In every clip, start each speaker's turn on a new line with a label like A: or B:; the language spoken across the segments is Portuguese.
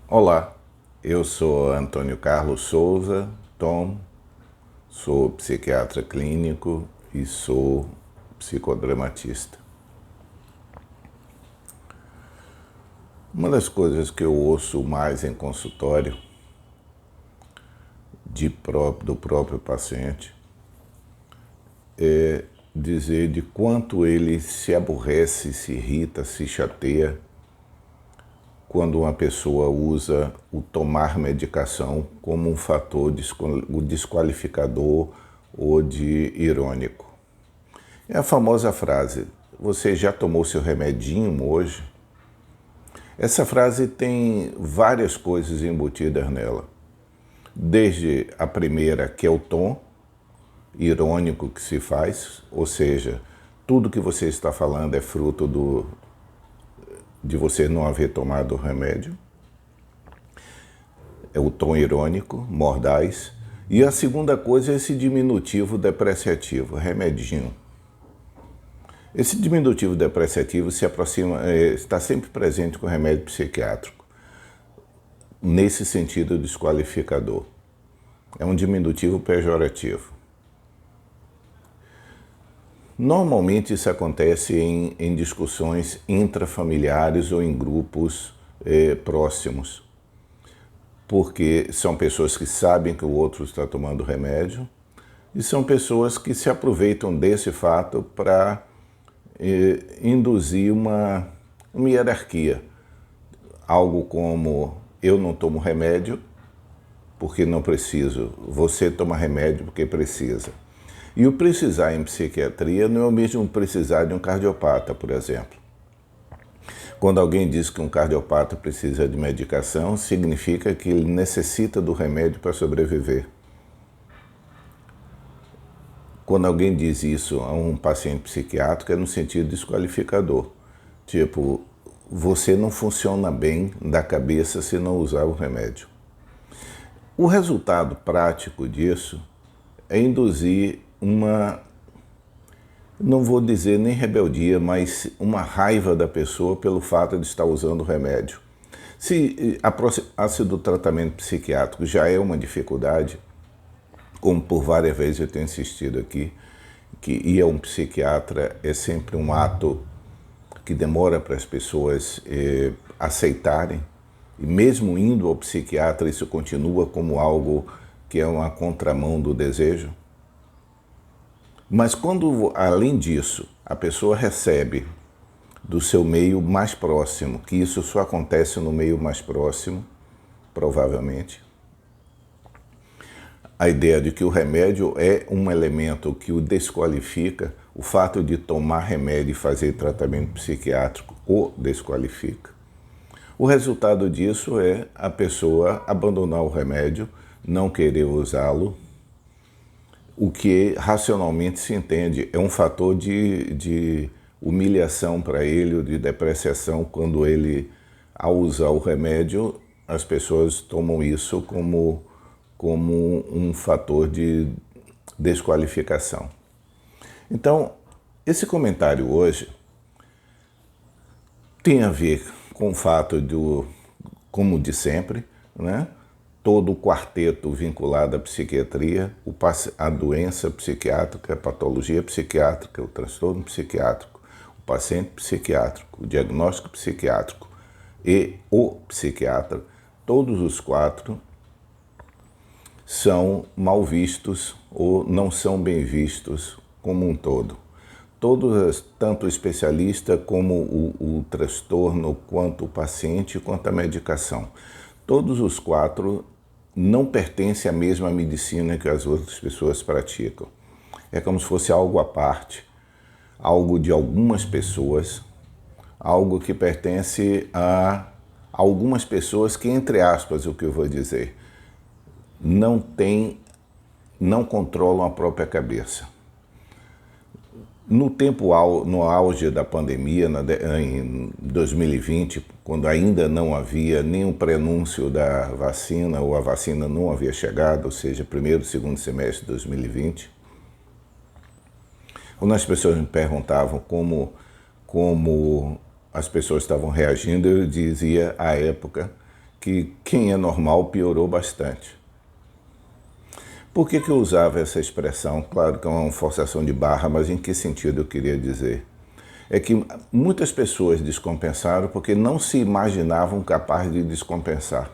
A: Olá, eu sou Antônio Carlos Souza, Tom, sou psiquiatra clínico e sou psicodramatista. Uma das coisas que eu ouço mais em consultório do próprio paciente é dizer de quanto ele se aborrece, se irrita, se chateia quando uma pessoa usa o tomar medicação como um fator desqualificador ou de irônico. É a famosa frase, você já tomou seu remedinho hoje? Essa frase tem várias coisas embutidas nela. Desde a primeira, que é o tom irônico que se faz, ou seja, tudo que você está falando é fruto de você não haver tomado o remédio. É o tom irônico, mordaz. E a segunda coisa é esse diminutivo depreciativo, remedinho. Esse diminutivo depreciativo está sempre presente com o remédio psiquiátrico, nesse sentido desqualificador. É um diminutivo pejorativo. Normalmente isso acontece em discussões intrafamiliares ou em grupos próximos, porque são pessoas que sabem que o outro está tomando remédio e são pessoas que se aproveitam desse fato para induzir uma hierarquia. Algo como, eu não tomo remédio porque não preciso, você toma remédio porque precisa. E o precisar em psiquiatria não é o mesmo precisar de um cardiopata, por exemplo. Quando alguém diz que um cardiopata precisa de medicação, significa que ele necessita do remédio para sobreviver. Quando alguém diz isso a um paciente psiquiátrico, é no sentido desqualificador. Tipo, você não funciona bem da cabeça se não usar o remédio. O resultado prático disso é induzir não vou dizer nem rebeldia, mas uma raiva da pessoa pelo fato de estar usando o remédio. Se aproximar-se do tratamento psiquiátrico já é uma dificuldade, como por várias vezes eu tenho insistido aqui, que ir a um psiquiatra é sempre um ato que demora para as pessoas aceitarem, e mesmo indo ao psiquiatra isso continua como algo que é uma contramão do desejo. Mas quando, além disso, a pessoa recebe do seu meio mais próximo, que isso só acontece no meio mais próximo, provavelmente, a ideia de que o remédio é um elemento que o desqualifica, o fato de tomar remédio e fazer tratamento psiquiátrico o desqualifica. O resultado disso é a pessoa abandonar o remédio, não querer usá-lo, o que racionalmente se entende é um fator de humilhação para ele, ou de depreciação, quando ele, ao usar o remédio, as pessoas tomam isso como um fator de desqualificação. Então, esse comentário hoje tem a ver com o fato como de sempre, né? Todo o quarteto vinculado à psiquiatria, a doença psiquiátrica, a patologia psiquiátrica, o transtorno psiquiátrico, o paciente psiquiátrico, o diagnóstico psiquiátrico e o psiquiatra, todos os quatro são mal vistos ou não são bem vistos como um todo. Todos, tanto o especialista como o transtorno, quanto o paciente, quanto a medicação. Todos os quatro não pertencem à mesma medicina que as outras pessoas praticam. É como se fosse algo à parte, algo de algumas pessoas, algo que pertence a algumas pessoas que, entre aspas, o que eu vou dizer, não controlam a própria cabeça. No auge da pandemia, em 2020, quando ainda não havia nenhum prenúncio da vacina, ou a vacina não havia chegado, ou seja, primeiro e segundo semestre de 2020, quando as pessoas me perguntavam como as pessoas estavam reagindo, eu dizia à época que quem é normal piorou bastante. Por que eu usava essa expressão? Claro que é uma forçação de barra, mas em que sentido eu queria dizer? É que muitas pessoas descompensaram porque não se imaginavam capazes de descompensar.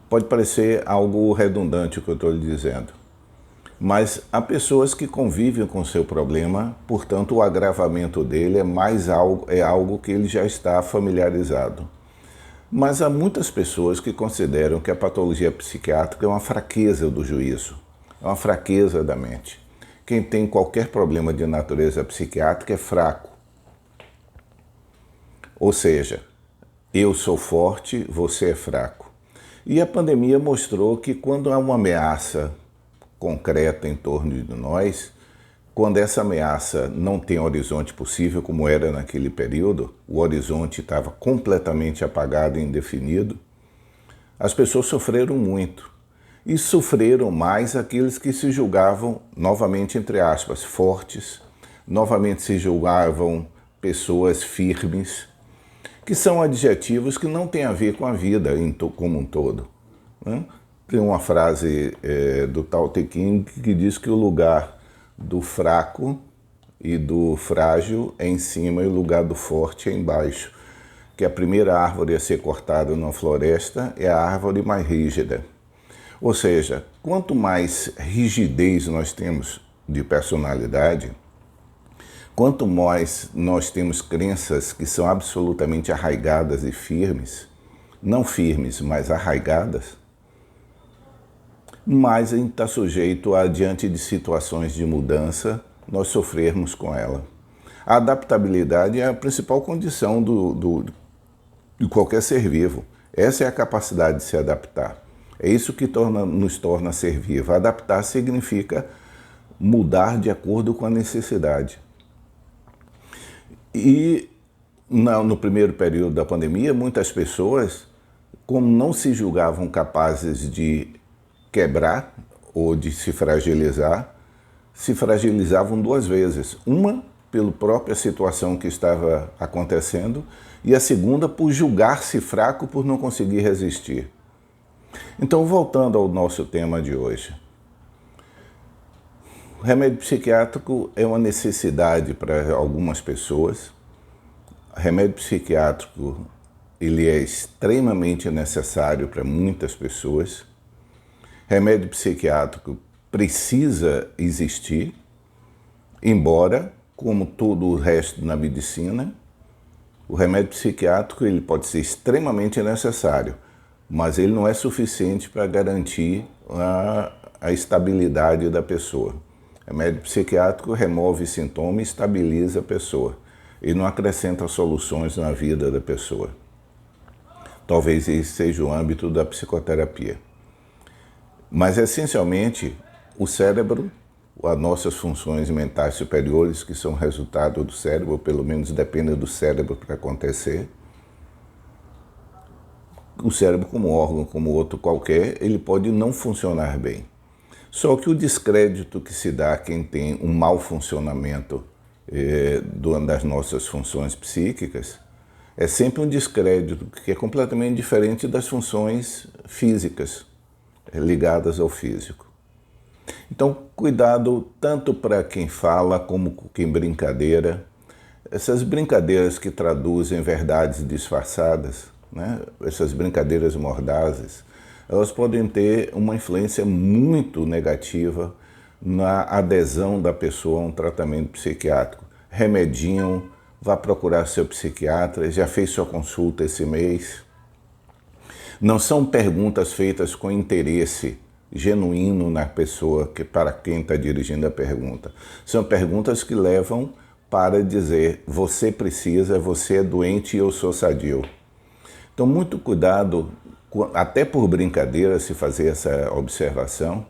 A: Pode parecer algo redundante o que eu estou lhe dizendo, mas há pessoas que convivem com o seu problema, portanto o agravamento dele é algo que ele já está familiarizado. Mas há muitas pessoas que consideram que a patologia psiquiátrica é uma fraqueza do juízo, é uma fraqueza da mente. Quem tem qualquer problema de natureza psiquiátrica é fraco. Ou seja, eu sou forte, você é fraco. E a pandemia mostrou que quando há uma ameaça concreta em torno de nós, quando essa ameaça não tem horizonte possível, como era naquele período, o horizonte estava completamente apagado e indefinido, as pessoas sofreram muito. E sofreram mais aqueles que se julgavam, novamente entre aspas, fortes, novamente se julgavam pessoas firmes, que são adjetivos que não têm a ver com a vida como um todo, né? Tem uma frase do Tao Te Ching que diz que o lugar do fraco e do frágil é em cima e o lugar do forte é embaixo. Que a primeira árvore a ser cortada numa floresta é a árvore mais rígida. Ou seja, quanto mais rigidez nós temos de personalidade, quanto mais nós temos crenças que são absolutamente arraigadas e firmes, não firmes, mas arraigadas, mais a gente está sujeito a, diante de situações de mudança, nós sofrermos com ela. A adaptabilidade é a principal condição de qualquer ser vivo. Essa é a capacidade de se adaptar. É isso que nos torna ser vivo. Adaptar significa mudar de acordo com a necessidade. E no primeiro período da pandemia, muitas pessoas, como não se julgavam capazes de quebrar ou de se fragilizavam duas vezes. Uma, pela própria situação que estava acontecendo, e a segunda, por julgar-se fraco por não conseguir resistir. Então, voltando ao nosso tema de hoje. O remédio psiquiátrico é uma necessidade para algumas pessoas. O remédio psiquiátrico ele é extremamente necessário para muitas pessoas. Remédio psiquiátrico precisa existir, embora, como todo o resto na medicina, o remédio psiquiátrico ele pode ser extremamente necessário, mas ele não é suficiente para garantir a estabilidade da pessoa. O remédio psiquiátrico remove sintomas e estabiliza a pessoa. Ele não acrescenta soluções na vida da pessoa. Talvez esse seja o âmbito da psicoterapia. Mas, essencialmente, o cérebro, as nossas funções mentais superiores, que são resultado do cérebro, ou pelo menos dependem do cérebro para acontecer, o cérebro como órgão, como outro qualquer, ele pode não funcionar bem. Só que o descrédito que se dá a quem tem um mau funcionamento das nossas funções psíquicas é sempre um descrédito que é completamente diferente das funções físicas ligadas ao físico. Então, cuidado tanto para quem fala como quem brincadeira. Essas brincadeiras que traduzem verdades disfarçadas, né? Essas brincadeiras mordazes, elas podem ter uma influência muito negativa na adesão da pessoa a um tratamento psiquiátrico. Remedinho, vá procurar seu psiquiatra, já fez sua consulta esse mês. Não são perguntas feitas com interesse genuíno na pessoa, para quem está dirigindo a pergunta. São perguntas que levam para dizer, você precisa, você é doente e eu sou sadio. Então, muito cuidado, até por brincadeira, se fazer essa observação,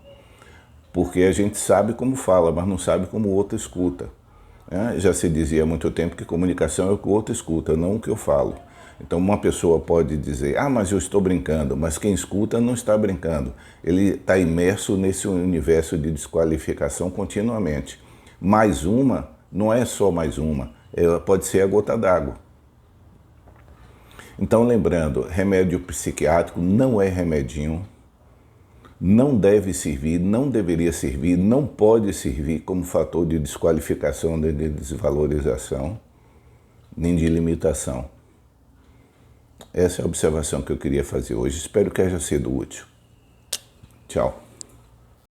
A: porque a gente sabe como fala, mas não sabe como o outro escuta. Já se dizia há muito tempo que comunicação é o que o outro escuta, não o que eu falo. Então uma pessoa pode dizer, mas eu estou brincando, mas quem escuta não está brincando. Ele está imerso nesse universo de desqualificação continuamente. Mais uma não é só mais uma, pode ser a gota d'água. Então, lembrando, remédio psiquiátrico não é remedinho, não deve servir, não deveria servir, não pode servir como fator de desqualificação, de desvalorização, nem de limitação. Essa é a observação que eu queria fazer hoje. Espero que haja sido útil. Tchau.